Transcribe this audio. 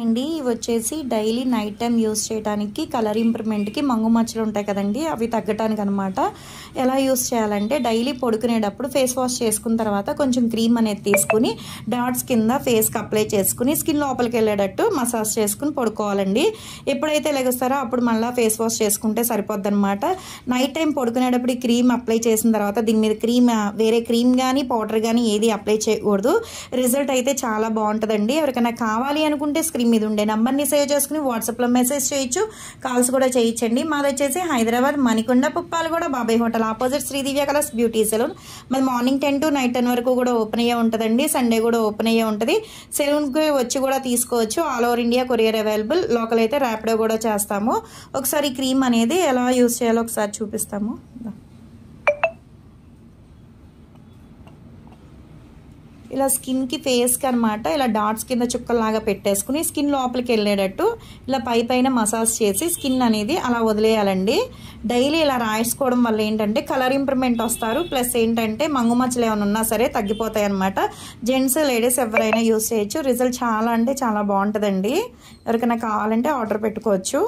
అండి ఇవి వచ్చేసి డైలీ నైట్ టైం యూస్ చేయడానికి కలర్ ఇంప్రూవ్మెంట్కి మంగు మచ్చలు ఉంటాయి కదండి, అవి తగ్గటానికి అనమాట. ఎలా యూస్ చేయాలంటే డైలీ పడుకునేటప్పుడు ఫేస్ వాష్ చేసుకున్న తర్వాత కొంచెం క్రీమ్ అనేది తీసుకుని డాట్స్ కింద ఫేస్కి అప్లై చేసుకుని స్కిన్ లోపలికి వెళ్ళేటట్టు మసాజ్ చేసుకుని పడుకోవాలండి. ఎప్పుడైతే లెగుస్తారో అప్పుడు మళ్ళీ ఫేస్ వాష్ చేసుకుంటే సరిపోద్ది అనమాట. నైట్ టైం పడుకునేటప్పుడు ఈ క్రీమ్ అప్లై చేసిన తర్వాత దీని మీద వేరే క్రీమ్ కానీ పౌడర్ కానీ ఏది అప్లై చేయకూడదు. రిజల్ట్ అయితే చాలా బాగుంటుందండి. ఎవరికైనా కావాలి అనుకుంటే స్క్రీన్ మీద ఉండే నంబర్ని సేవ్ చేసుకుని వాట్సాప్లో మెసేజ్ చేయొచ్చు, కాల్స్ కూడా చేయొచ్చండి. మాది వచ్చేసి Hyderabad Manikonda Puppalaguda Babai hotel opposite Sridivya colours beauty salon. మాది మార్నింగ్ 10 to నైట్ 10 వరకు కూడా ఓపెన్ అయ్యే ఉంటుందండి. సండే కూడా ఓపెన్ అయ్యే ఉంటుంది. సెలూన్కి వచ్చి కూడా తీసుకోవచ్చు. All over India courier available. Local అయితే ర్యాపిడో కూడా చేస్తాము. ఒకసారి క్రీమ్ అనేది ఎలా యూస్ చేయాలో ఒకసారి చూపిస్తాము. ఇలా స్కిన్కి ఫేస్కి అనమాట ఇలా డాట్స్ కింద చుక్కల్లాగా పెట్టేసుకుని స్కిన్ లోపలికి వెళ్ళేటట్టు ఇలా పైన మసాజ్ చేసి స్కిన్ అనేది అలా వదిలేయాలండి. డైలీ ఇలా రాసుకోవడం వల్ల ఏంటంటే కలర్ ఇంప్రూవ్మెంట్ వస్తారు. ప్లస్ ఏంటంటే మంగు మచ్చలు ఏమైనా ఉన్నా సరే తగ్గిపోతాయి అనమాట. జెంట్స్ లేడీస్ ఎవరైనా యూస్ చేయొచ్చు. రిజల్ట్ చాలా అంటే చాలా బాగుంటుందండి. ఎవరికైనా కావాలంటే ఆర్డర్ పెట్టుకోవచ్చు.